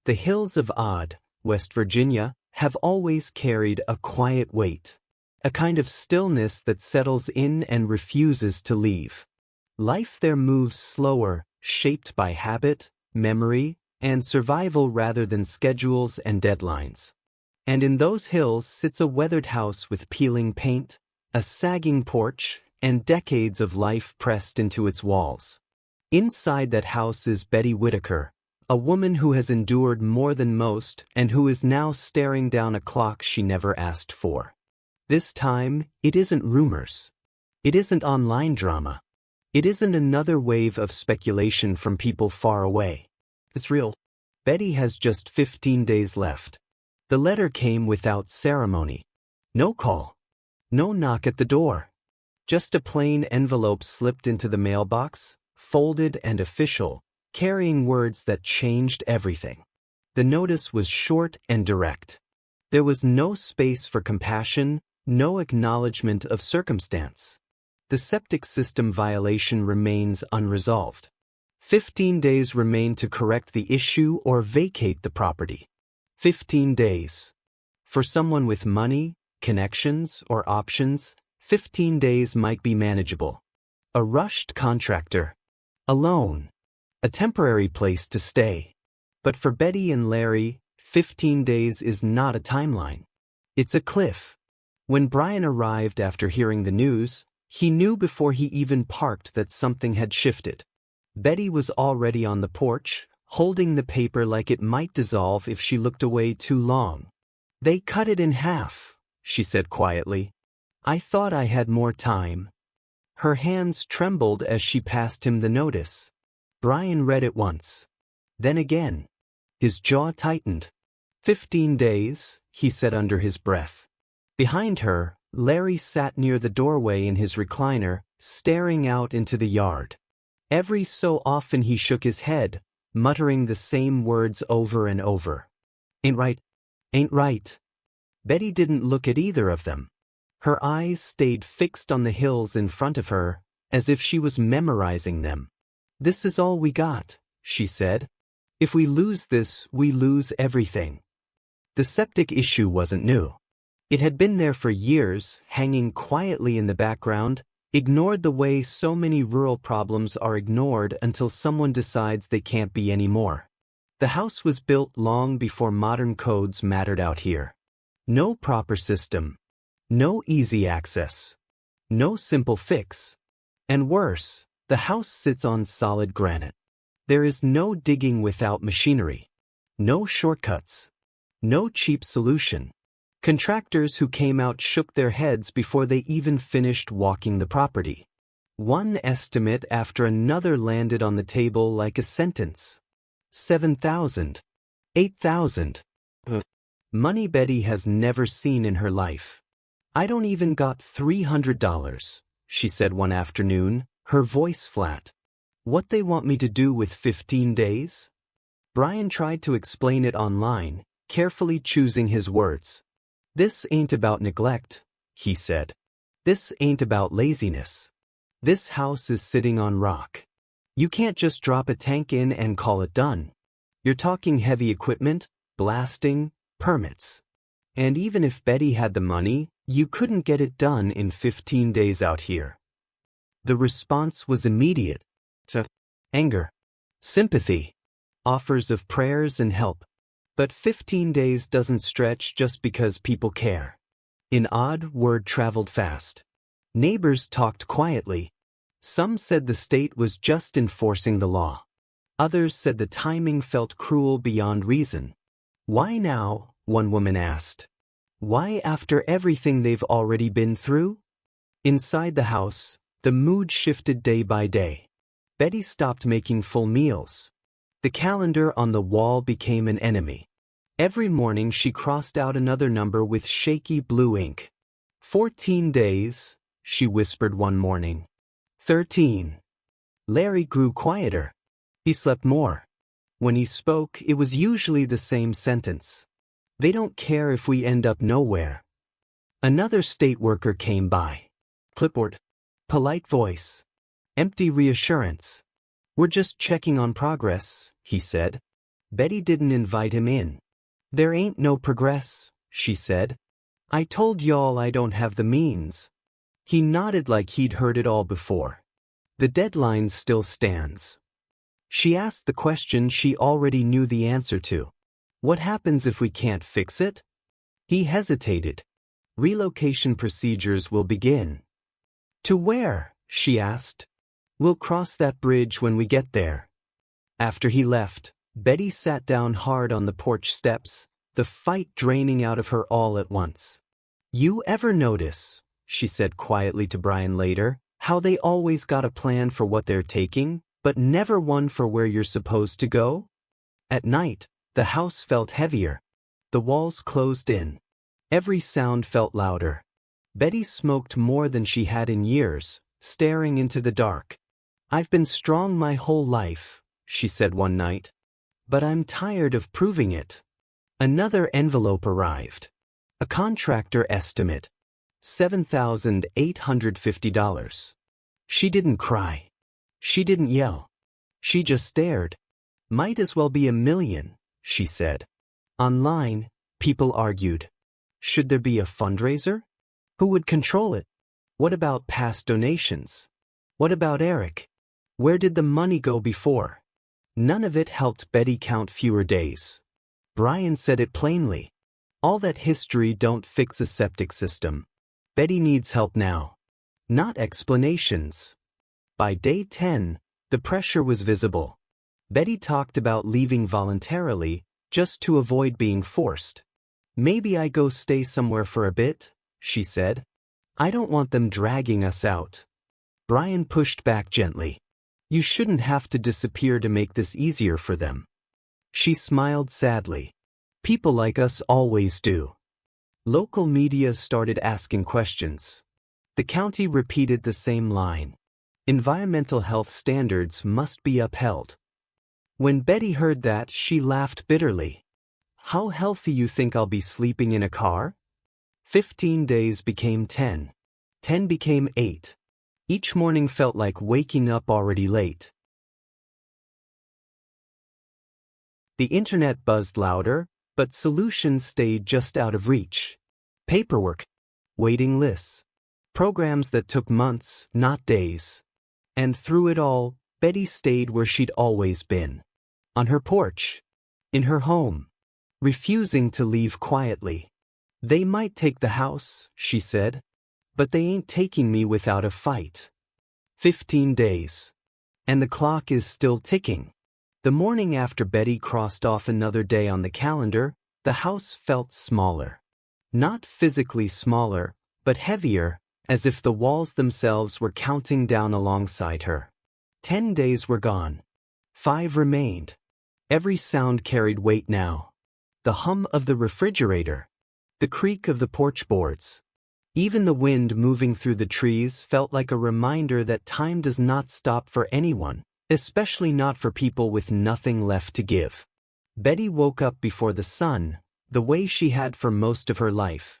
The hills of Odd, West Virginia, have always carried a quiet weight, a kind of stillness that settles in and refuses to leave. Life there moves slower, shaped by habit, memory, and survival rather than schedules and deadlines. And in those hills sits a weathered house with peeling paint, a sagging porch, and decades of life pressed into its walls. Inside that house is Betty Whittaker, a woman who has endured more than most and who is now staring down a clock she never asked for. This time, it isn't rumors. It isn't online drama. It isn't another wave of speculation from people far away. It's real. Betty has just 15 days left. The letter came without ceremony. No call. No knock at the door. Just a plain envelope slipped into the mailbox, folded and official, carrying words that changed everything. The notice was short and direct. There was no space for compassion, no acknowledgement of circumstance. The septic system violation remains unresolved. 15 days remain to correct the issue or vacate the property. 15 days. For someone with money, connections, or options, 15 days might be manageable. A rushed contractor. A loan. A temporary place to stay. But for Betty and Larry, 15 days is not a timeline. It's a cliff. When Brian arrived after hearing the news, he knew before he even parked that something had shifted. Betty was already on the porch, holding the paper like it might dissolve if she looked away too long. "They cut it in half," she said quietly. "I thought I had more time." Her hands trembled as she passed him the notice. Brian read it once. Then again. His jaw tightened. 15 days, he said under his breath. Behind her, Larry sat near the doorway in his recliner, staring out into the yard. Every so often he shook his head, muttering the same words over and over. "Ain't right. Ain't right." Betty didn't look at either of them. Her eyes stayed fixed on the hills in front of her, as if she was memorizing them. "This is all we got," she said. "If we lose this, we lose everything." The septic issue wasn't new. It had been there for years, hanging quietly in the background, ignored the way so many rural problems are ignored until someone decides they can't be anymore. The house was built long before modern codes mattered out here. No proper system. No easy access. No simple fix. And worse, the house sits on solid granite. There is no digging without machinery. No shortcuts. No cheap solution. Contractors who came out shook their heads before they even finished walking the property. One estimate after another landed on the table like a sentence. 7,000. 8,000. Money Betty has never seen in her life. "I don't even got $300, she said one afternoon, her voice flat. "What they want me to do with 15 days? Brian tried to explain it online, carefully choosing his words. "This ain't about neglect," he said. "This ain't about laziness. This house is sitting on rock. You can't just drop a tank in and call it done. You're talking heavy equipment, blasting, permits. And even if Betty had the money, you couldn't get it done in 15 days out here." The response was immediate. Anger. Sympathy. Offers of prayers and help. But 15 days doesn't stretch just because people care. In Odd, word traveled fast. Neighbors talked quietly. Some said the state was just enforcing the law. Others said the timing felt cruel beyond reason. "Why now?" one woman asked. "Why after everything they've already been through?" Inside the house, the mood shifted day by day. Betty stopped making full meals. The calendar on the wall became an enemy. Every morning she crossed out another number with shaky blue ink. 14 days, she whispered one morning. 13. Larry grew quieter. He slept more. When he spoke, it was usually the same sentence. "They don't care if we end up nowhere." Another state worker came by. Clipboard. Polite voice. Empty reassurance. "We're just checking on progress," he said. Betty didn't invite him in. "There ain't no progress," she said. "I told y'all I don't have the means." He nodded like he'd heard it all before. "The deadline still stands." She asked the question she already knew the answer to. "What happens if we can't fix it?" He hesitated. "Relocation procedures will begin." "To where?" she asked. "We'll cross that bridge when we get there." After he left, Betty sat down hard on the porch steps, the fight draining out of her all at once. "You ever notice," she said quietly to Brian later, "how they always got a plan for what they're taking, but never one for where you're supposed to go?" At night, the house felt heavier. The walls closed in. Every sound felt louder. Betty smoked more than she had in years, staring into the dark. "I've been strong my whole life," she said one night. "But I'm tired of proving it." Another envelope arrived. A contractor estimate. $7,850. She didn't cry. She didn't yell. She just stared. "Might as well be $1 million, she said. Online, people argued. Should there be a fundraiser? Who would control it? What about past donations? What about Eric? Where did the money go before? None of it helped Betty count fewer days. Brian said it plainly. All that history don't fix a septic system. Betty needs help now. Not explanations. By day 10, the pressure was visible. Betty talked about leaving voluntarily, just to avoid being forced. "Maybe I go stay somewhere for a bit," she said. "I don't want them dragging us out." Brian pushed back gently. "You shouldn't have to disappear to make this easier for them." She smiled sadly. "People like us always do." Local media started asking questions. The county repeated the same line. Environmental health standards must be upheld. When Betty heard that, she laughed bitterly. "How healthy you think I'll be sleeping in a car?" 15 days became 10. 10 became 8. Each morning felt like waking up already late. The internet buzzed louder, but solutions stayed just out of reach. Paperwork, waiting lists, programs that took months, not days. And through it all, Betty stayed where she'd always been. On her porch. In her home. Refusing to leave quietly. "They might take the house," she said. "But they ain't taking me without a fight." 15 days. And the clock is still ticking. The morning after Betty crossed off another day on the calendar, the house felt smaller. Not physically smaller, but heavier, as if the walls themselves were counting down alongside her. 10 days were gone. 5 remained. Every sound carried weight now. The hum of the refrigerator. The creak of the porch boards. Even the wind moving through the trees felt like a reminder that time does not stop for anyone, especially not for people with nothing left to give. Betty woke up before the sun, the way she had for most of her life.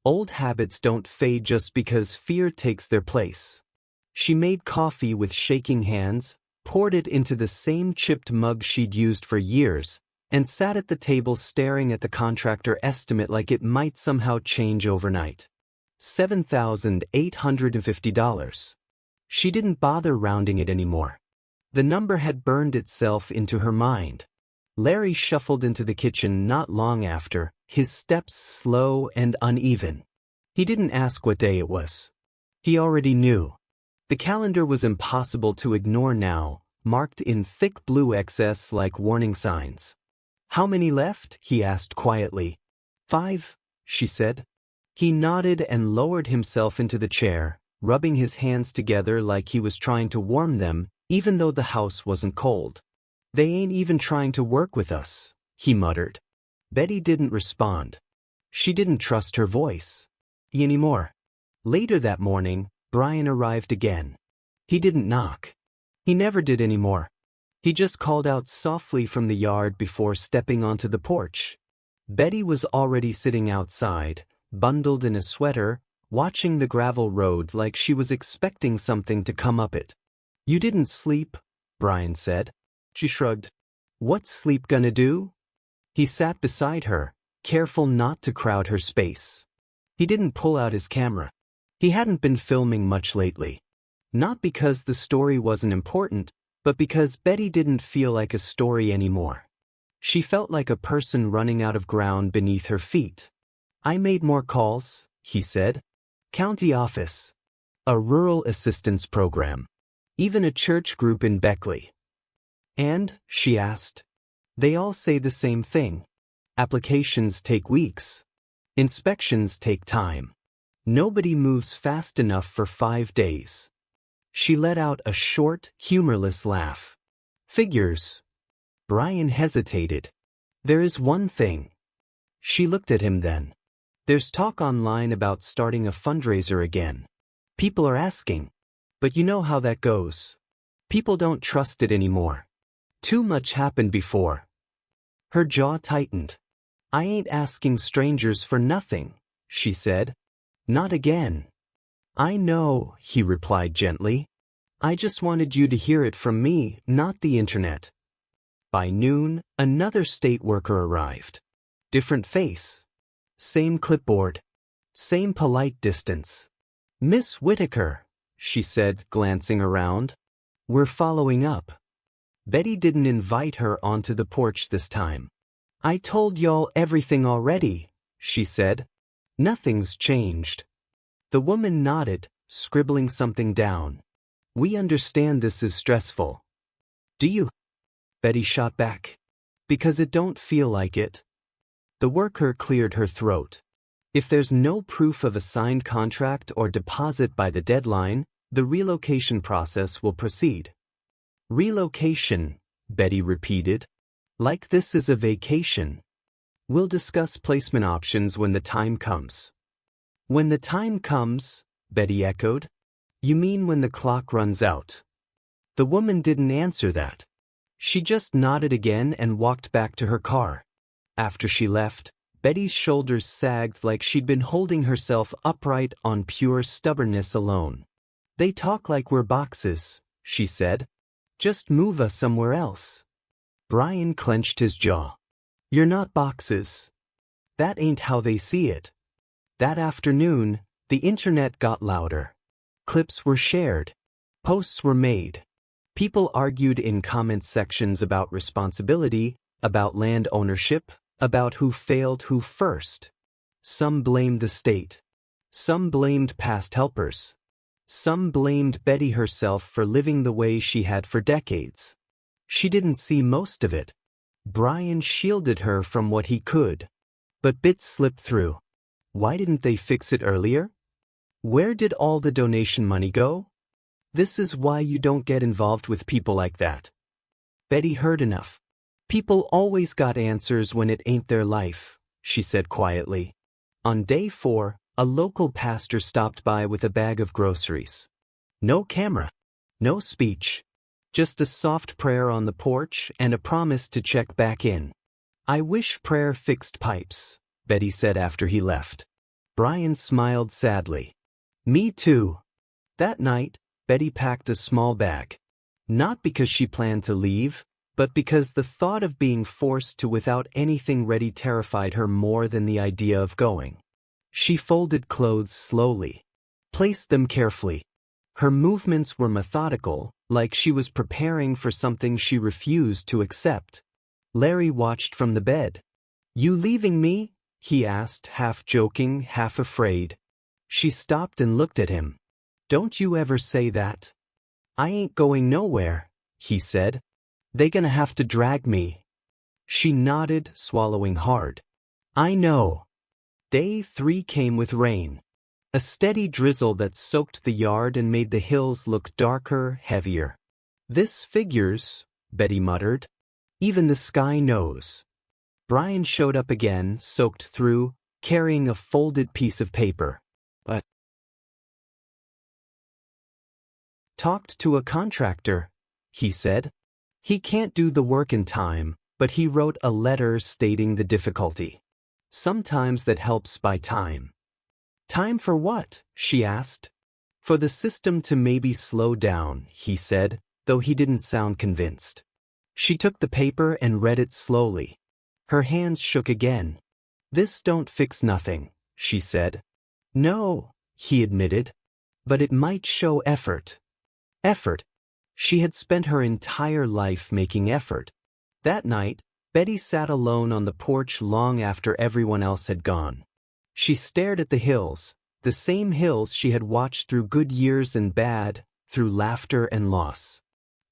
Old habits don't fade just because fear takes their place. She made coffee with shaking hands, poured it into the same chipped mug she'd used for years, and sat at the table staring at the contractor estimate like it might somehow change overnight. $7,850. She didn't bother rounding it anymore. The number had burned itself into her mind. Larry shuffled into the kitchen not long after, his steps slow and uneven. He didn't ask what day it was. He already knew. The calendar was impossible to ignore now, marked in thick blue excess like warning signs. "How many left?" he asked quietly. 5, she said. He nodded and lowered himself into the chair, rubbing his hands together like he was trying to warm them, even though the house wasn't cold. "They ain't even trying to work with us," he muttered. Betty didn't respond. She didn't trust her voice anymore. Later that morning, Brian arrived again. He didn't knock. He never did anymore. He just called out softly from the yard before stepping onto the porch. Betty was already sitting outside, bundled in a sweater, watching the gravel road like she was expecting something to come up it. "You didn't sleep?" Brian said. She shrugged. What's sleep gonna do? He sat beside her, careful not to crowd her space. He didn't pull out his camera. He hadn't been filming much lately. Not because the story wasn't important, but because Betty didn't feel like a story anymore. She felt like a person running out of ground beneath her feet. I made more calls, he said. County office. A rural assistance program. Even a church group in Beckley. And, she asked, they all say the same thing. Applications take weeks. Inspections take time. Nobody moves fast enough for 5 days. She let out a short, humorless laugh. Figures. Brian hesitated. There is one thing. She looked at him then. There's talk online about starting a fundraiser again. People are asking. But you know how that goes. People don't trust it anymore. Too much happened before. Her jaw tightened. I ain't asking strangers for nothing, she said. Not again. I know, he replied gently. I just wanted you to hear it from me, not the internet. By noon, another state worker arrived. Different face. Same clipboard. Same polite distance. Miss Whittaker, she said, glancing around. We're following up. Betty didn't invite her onto the porch this time. I told y'all everything already, she said. Nothing's changed. The woman nodded, scribbling something down. We understand this is stressful. Do you? Betty shot back. Because it don't feel like it. The worker cleared her throat. If there's no proof of a signed contract or deposit by the deadline, the relocation process will proceed. Relocation, Betty repeated. Like this is a vacation. We'll discuss placement options when the time comes. When the time comes, Betty echoed. You mean when the clock runs out? The woman didn't answer that. She just nodded again and walked back to her car. After she left, Betty's shoulders sagged like she'd been holding herself upright on pure stubbornness alone. They talk like we're boxes, she said. Just move us somewhere else. Brian clenched his jaw. You're not boxes. That ain't how they see it. That afternoon, the internet got louder. Clips were shared. Posts were made. People argued in comment sections about responsibility, about land ownership, about who failed who first. Some blamed the state. Some blamed past helpers. Some blamed Betty herself for living the way she had for decades. She didn't see most of it. Brian shielded her from what he could. But bits slipped through. Why didn't they fix it earlier? Where did all the donation money go? This is why you don't get involved with people like that. Betty heard enough. People always got answers when it ain't their life, she said quietly. On day 4, a local pastor stopped by with a bag of groceries. No camera. No speech. Just a soft prayer on the porch and a promise to check back in. I wish prayer fixed pipes, Betty said after he left. Brian smiled sadly. Me too. That night, Betty packed a small bag. Not because she planned to leave, but because the thought of being forced to without anything ready terrified her more than the idea of going. She folded clothes slowly. Placed them carefully. Her movements were methodical, like she was preparing for something she refused to accept. Larry watched from the bed. You leaving me? He asked, half joking, half afraid. She stopped and looked at him. Don't you ever say that. I ain't going nowhere, he said. They gonna have to drag me. She nodded, swallowing hard. I know. Day 3 came with rain. A steady drizzle that soaked the yard and made the hills look darker, heavier. This figures, Betty muttered. Even the sky knows. Brian showed up again, soaked through, carrying a folded piece of paper. But talked to a contractor, he said. He can't do the work in time, but he wrote a letter stating the difficulty. Sometimes that helps buy time. Time for what? She asked. For the system to maybe slow down, he said, though he didn't sound convinced. She took the paper and read it slowly. Her hands shook again. "This don't fix nothing," she said. "No," he admitted. "But it might show effort." Effort. She had spent her entire life making effort. That night, Betty sat alone on the porch long after everyone else had gone. She stared at the hills, the same hills she had watched through good years and bad, through laughter and loss.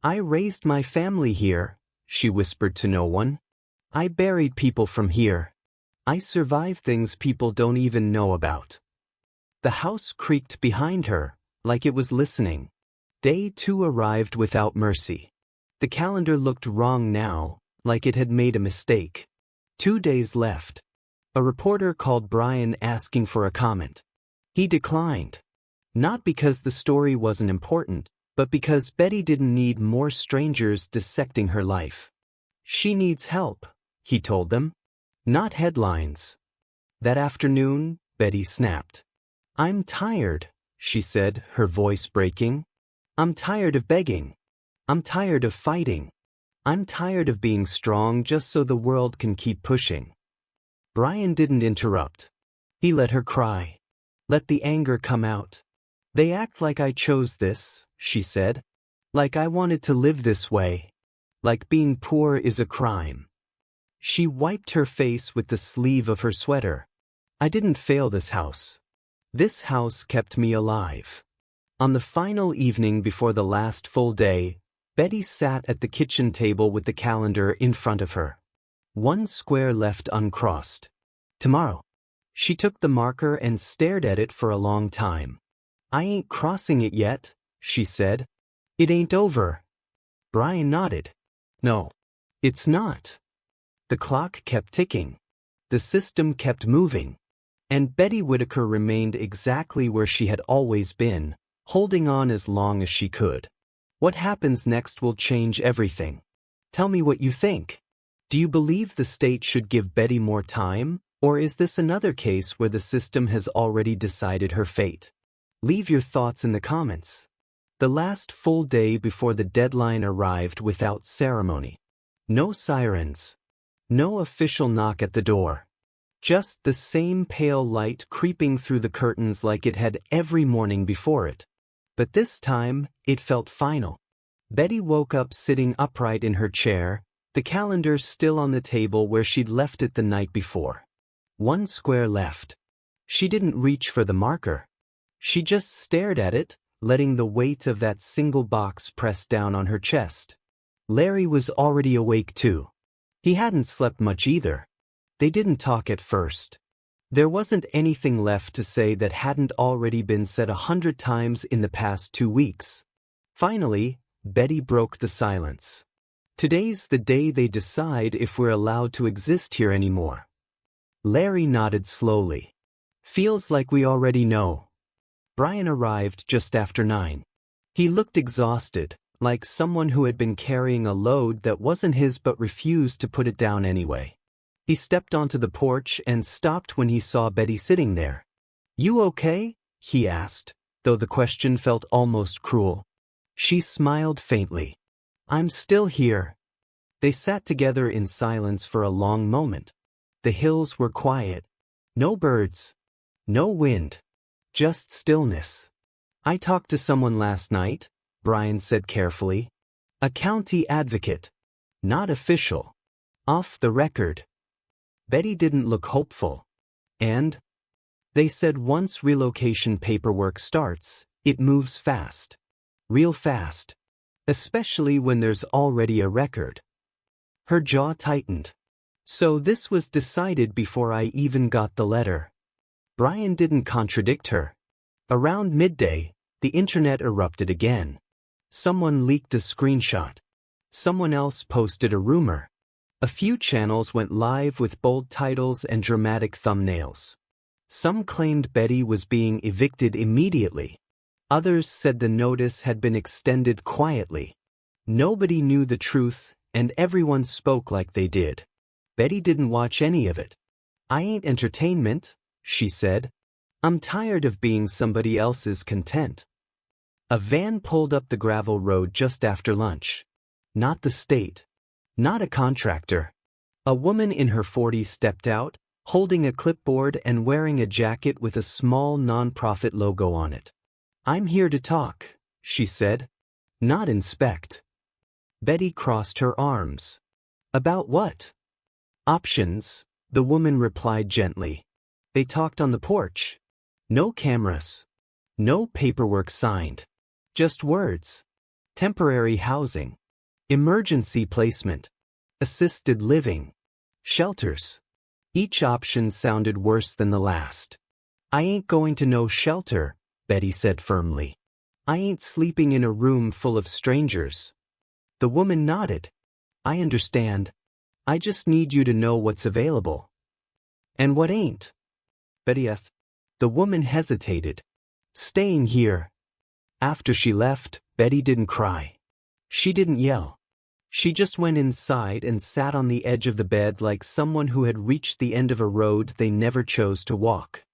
"I raised my family here," she whispered to no one. "I buried people from here. I survived things people don't even know about." The house creaked behind her, like it was listening. Day 2 arrived without mercy. The calendar looked wrong now, like it had made a mistake. 2 days left. A reporter called Brian asking for a comment. He declined. Not because the story wasn't important, but because Betty didn't need more strangers dissecting her life. She needs help, he told them. Not headlines. That afternoon, Betty snapped. "I'm tired," she said, her voice breaking. "I'm tired of begging. I'm tired of fighting. I'm tired of being strong just so the world can keep pushing." Brian didn't interrupt. He let her cry. Let the anger come out. "They act like I chose this," she said. "Like I wanted to live this way. Like being poor is a crime." She wiped her face with the sleeve of her sweater. "I didn't fail this house. This house kept me alive." On the final evening before the last full day, Betty sat at the kitchen table with the calendar in front of her. One square left uncrossed. "Tomorrow." She took the marker and stared at it for a long time. "I ain't crossing it yet," she said. "It ain't over." Brian nodded. "No, it's not." The clock kept ticking. The system kept moving. And Betty Whittaker remained exactly where she had always been, holding on as long as she could. What happens next will change everything. Tell me what you think. Do you believe the state should give Betty more time, or is this another case where the system has already decided her fate? Leave your thoughts in the comments. The last full day before the deadline arrived without ceremony. No sirens. No official knock at the door. Just the same pale light creeping through the curtains like it had every morning before it. But this time, it felt final. Betty woke up sitting upright in her chair, the calendar still on the table where she'd left it the night before. One square left. She didn't reach for the marker. She just stared at it, letting the weight of that single box press down on her chest. Larry was already awake too. He hadn't slept much either. They didn't talk at first. There wasn't anything left to say that hadn't already been said 100 times in the past 2 weeks. Finally, Betty broke the silence. "Today's the day they decide if we're allowed to exist here anymore." Larry nodded slowly. "Feels like we already know." Brian arrived just after 9. He looked exhausted, like someone who had been carrying a load that wasn't his but refused to put it down anyway. He stepped onto the porch and stopped when he saw Betty sitting there. "You okay?" he asked, though the question felt almost cruel. She smiled faintly. "I'm still here." They sat together in silence for a long moment. The hills were quiet. No birds. No wind. Just stillness. "I talked to someone last night," Brian said carefully. "A county advocate. Not official. Off the record." Betty didn't look hopeful. "And?" "They said once relocation paperwork starts, it moves fast. Real fast. Especially when there's already a record." Her jaw tightened. "So this was decided before I even got the letter." Brian didn't contradict her. Around midday, the internet erupted again. Someone leaked a screenshot. Someone else posted a rumor. A few channels went live with bold titles and dramatic thumbnails. Some claimed Betty was being evicted immediately. Others said the notice had been extended quietly. Nobody knew the truth, and everyone spoke like they did. Betty didn't watch any of it. "I ain't entertainment," she said. "I'm tired of being somebody else's content." A van pulled up the gravel road just after lunch. Not the state. not a contractor. A woman in her 40s stepped out, holding a clipboard and wearing a jacket with a small nonprofit logo on it. "I'm here to talk," she said. "Not inspect." Betty crossed her arms. "About what?" "Options," the woman replied gently. They talked on the porch. No cameras. No paperwork signed. Just words. Temporary housing. Emergency placement. Assisted living. Shelters. Each option sounded worse than the last. "I ain't going to no shelter," Betty said firmly. "I ain't sleeping in a room full of strangers." The woman nodded. "I understand. I just need you to know what's available." "And what ain't?" Betty asked. The woman hesitated. "Staying here." After she left, Betty didn't cry. She didn't yell. She just went inside and sat on the edge of the bed like someone who had reached the end of a road they never chose to walk.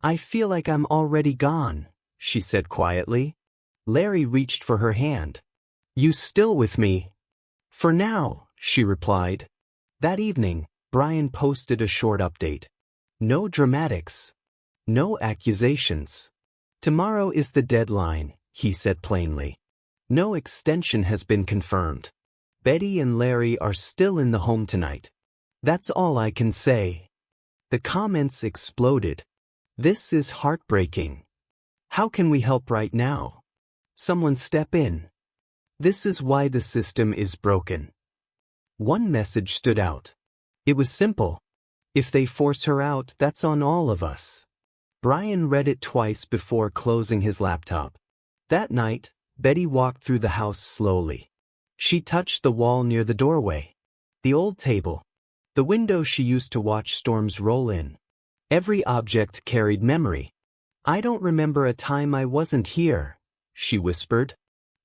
"I feel like I'm already gone," she said quietly. Larry reached for her hand. "You still with me?" "For now," she replied. That evening, Brian posted a short update. No dramatics. No accusations. "Tomorrow is the deadline," he said plainly. "No extension has been confirmed. Betty and Larry are still in the home tonight. That's all I can say." The comments exploded. "This is heartbreaking. How can we help right now? Someone step in. This is why the system is broken." One message stood out. It was simple. "If they force her out, that's on all of us." Brian read it twice before closing his laptop. That night, Betty walked through the house slowly. She touched the wall near the doorway. The old table. The window she used to watch storms roll in. Every object carried memory. "I don't remember a time I wasn't here," she whispered.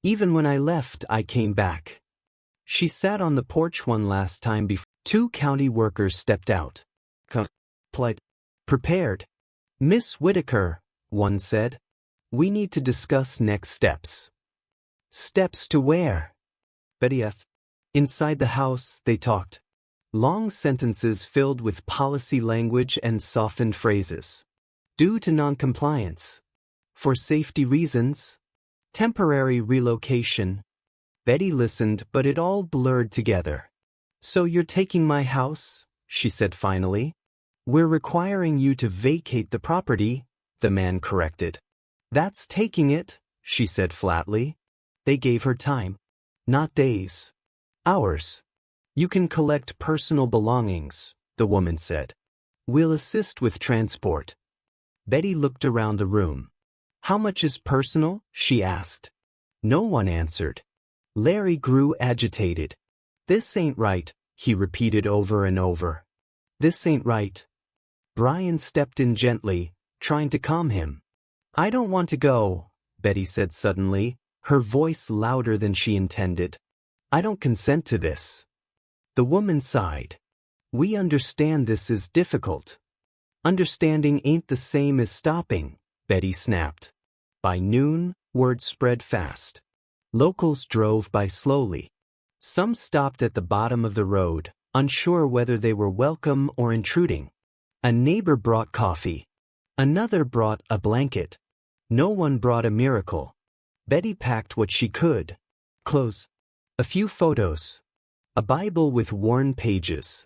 "Even when I left, I came back." She sat on the porch one last time before 2 county workers stepped out. Prepared. "Miss Whittaker," one said. "We need to discuss next steps." "Steps to where?" Betty asked. Inside the house, they talked. Long sentences filled with policy language and softened phrases. "Due to noncompliance." "For safety reasons." "Temporary relocation." Betty listened, but it all blurred together. "So you're taking my house?" she said finally. "We're requiring you to vacate the property," the man corrected. "That's taking it," she said flatly. They gave her time. "Not days. Hours. You can collect personal belongings," the woman said. "We'll assist with transport." Betty looked around the room. "How much is personal?" she asked. No one answered. Larry grew agitated. "This ain't right," he repeated over and over. "This ain't right." Brian stepped in gently, trying to calm him. "I don't want to go," Betty said suddenly, her voice louder than she intended. "I don't consent to this." The woman sighed. "We understand this is difficult." "Understanding ain't the same as stopping," Betty snapped. By noon, word spread fast. Locals drove by slowly. Some stopped at the bottom of the road, unsure whether they were welcome or intruding. A neighbor brought coffee. Another brought a blanket. No one brought a miracle. Betty packed what she could. Clothes. A few photos. A Bible with worn pages.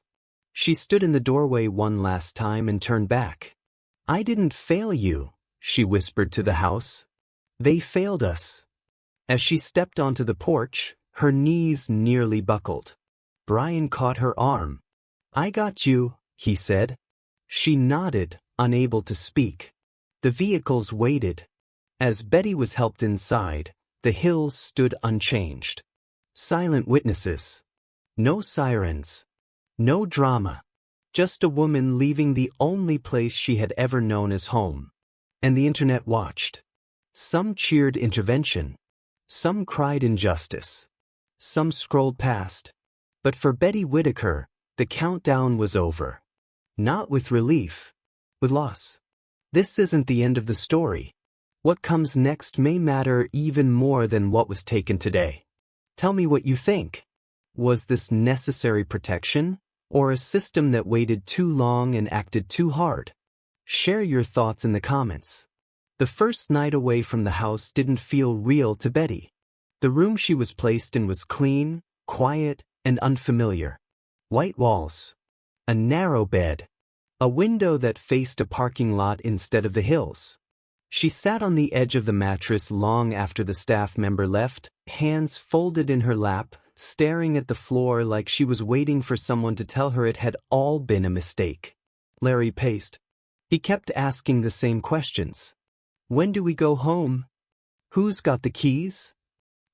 She stood in the doorway one last time and turned back. "I didn't fail you," she whispered to the house. "They failed us." As she stepped onto the porch, her knees nearly buckled. Brian caught her arm. "I got you," he said. She nodded, unable to speak. The vehicles waited. As Betty was helped inside, the hills stood unchanged. Silent witnesses. No sirens. No drama. Just a woman leaving the only place she had ever known as home. And the internet watched. Some cheered intervention. Some cried injustice. Some scrolled past. But for Betty Whittaker, the countdown was over. Not with relief, with loss. This isn't the end of the story. What comes next may matter even more than what was taken today. Tell me what you think. Was this necessary protection, or a system that waited too long and acted too hard? Share your thoughts in the comments. The first night away from the house didn't feel real to Betty. The room she was placed in was clean, quiet, and unfamiliar. White walls. A narrow bed. A window that faced a parking lot instead of the hills. She sat on the edge of the mattress long after the staff member left, hands folded in her lap, staring at the floor like she was waiting for someone to tell her it had all been a mistake. Larry paced. He kept asking the same questions. When do we go home? Who's got the keys?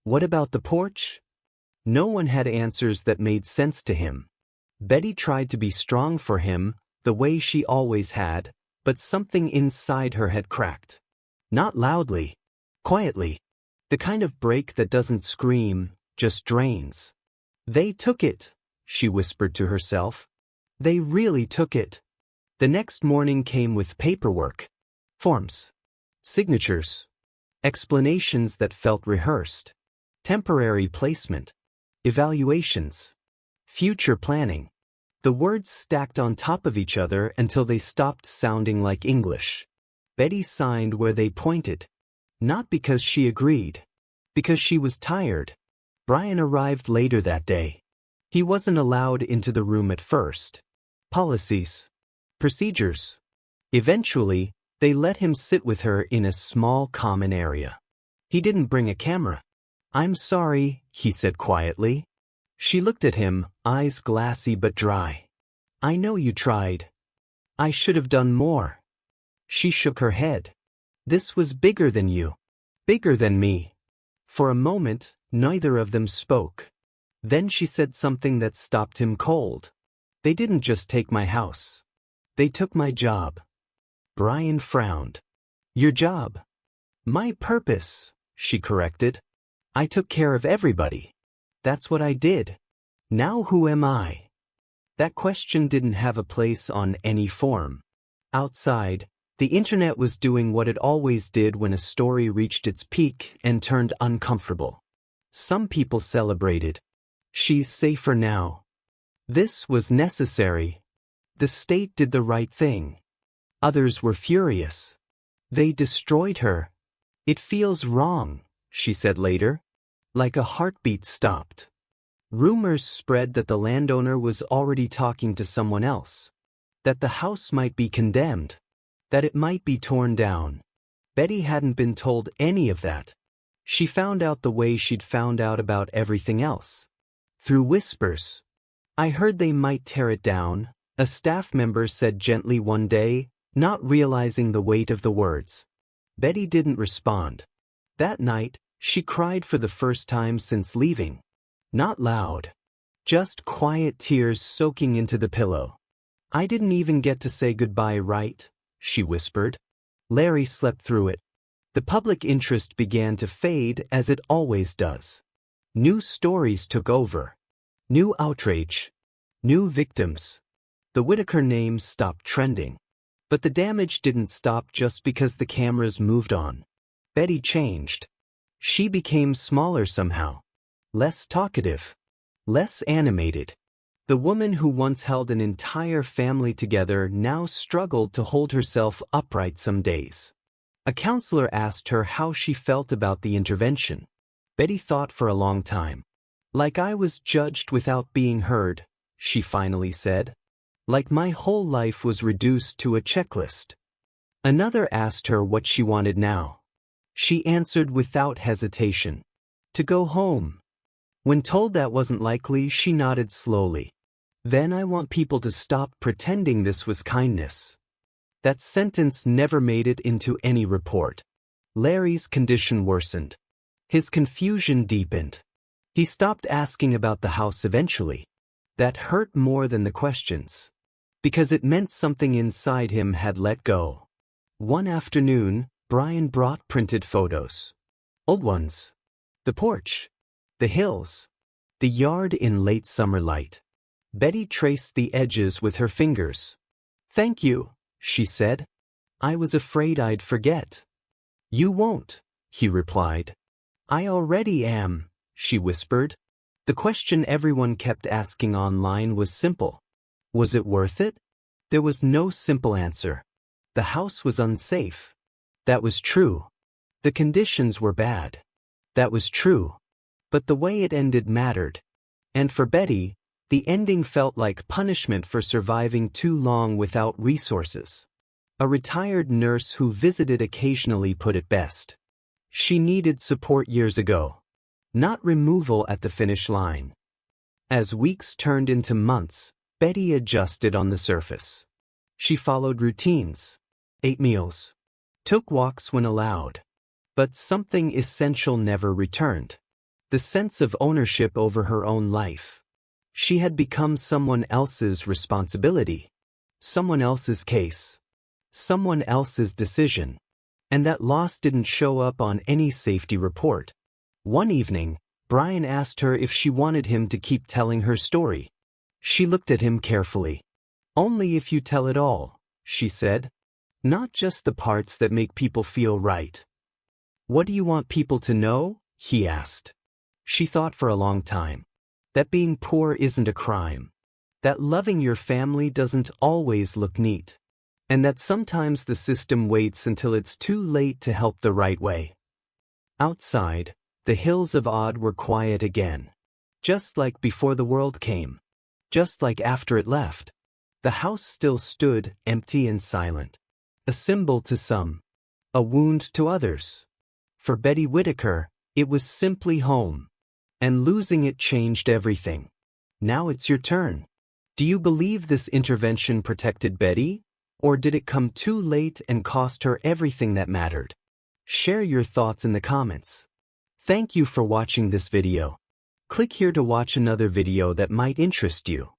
What about the porch? No one had answers that made sense to him. Betty tried to be strong for him, the way she always had, but something inside her had cracked. Not loudly, quietly. The kind of break that doesn't scream, just drains. They took it, she whispered to herself. They really took it. The next morning came with paperwork. Forms. Signatures. Explanations that felt rehearsed. Temporary placement. Evaluations. Future planning. The words stacked on top of each other until they stopped sounding like English. Betty signed where they pointed. Not because she agreed. Because she was tired. Brian arrived later that day. He wasn't allowed into the room at first. Policies. Procedures. Eventually, they let him sit with her in a small common area. He didn't bring a camera. I'm sorry, he said quietly. She looked at him, eyes glassy but dry. I know you tried. I should have done more. She shook her head. This was bigger than you. Bigger than me. For a moment, neither of them spoke. Then she said something that stopped him cold. They didn't just take my house. They took my job. Brian frowned. Your job? My purpose, she corrected. I took care of everybody. That's what I did. Now who am I? That question didn't have a place on any form. Outside, the internet was doing what it always did when a story reached its peak and turned uncomfortable. Some people celebrated. She's safer now. This was necessary. The state did the right thing. Others were furious. They destroyed her. It feels wrong, she said later. Like a heartbeat stopped. Rumors spread that the landowner was already talking to someone else. That the house might be condemned. That it might be torn down. Betty hadn't been told any of that. She found out the way she'd found out about everything else. Through whispers. I heard they might tear it down, a staff member said gently one day, not realizing the weight of the words. Betty didn't respond. That night, she cried for the first time since leaving. Not loud. Just quiet tears soaking into the pillow. I didn't even get to say goodbye, right? She whispered. Larry slept through it. The public interest began to fade as it always does. New stories took over. New outrage. New victims. The Whittaker name stopped trending. But the damage didn't stop just because the cameras moved on. Betty changed. She became smaller somehow. Less talkative. Less animated. The woman who once held an entire family together now struggled to hold herself upright some days. A counselor asked her how she felt about the intervention. Betty thought for a long time. Like I was judged without being heard, she finally said. Like my whole life was reduced to a checklist. Another asked her what she wanted now. She answered without hesitation. To go home. When told that wasn't likely, she nodded slowly. Then I want people to stop pretending this was kindness. That sentence never made it into any report. Larry's condition worsened. His confusion deepened. He stopped asking about the house eventually. That hurt more than the questions. Because it meant something inside him had let go. One afternoon, Brian brought printed photos. Old ones. The porch. The hills. The yard in late summer light. Betty traced the edges with her fingers. Thank you, she said. I was afraid I'd forget. You won't, he replied. I already am, she whispered. The question everyone kept asking online was simple. Was it worth it? There was no simple answer. The house was unsafe. That was true. The conditions were bad. That was true. But the way it ended mattered. And for Betty, the ending felt like punishment for surviving too long without resources. A retired nurse who visited occasionally put it best. She needed support years ago, not removal at the finish line. As weeks turned into months, Betty adjusted on the surface. She followed routines, ate meals, took walks when allowed. But something essential never returned. The sense of ownership over her own life. She had become someone else's responsibility, someone else's case, someone else's decision. And that loss didn't show up on any safety report. One evening, Brian asked her if she wanted him to keep telling her story. She looked at him carefully. "Only if you tell it all," she said. "Not just the parts that make people feel right." "What do you want people to know?" he asked. She thought for a long time. That being poor isn't a crime. That loving your family doesn't always look neat. And that sometimes the system waits until it's too late to help the right way. Outside, the hills of Odd were quiet again. Just like before the world came. Just like after it left. The house still stood, empty and silent. A symbol to some. A wound to others. For Betty Whittaker, it was simply home. And losing it changed everything. Now it's your turn. Do you believe this intervention protected Betty? Or did it come too late and cost her everything that mattered? Share your thoughts in the comments. Thank you for watching this video. Click here to watch another video that might interest you.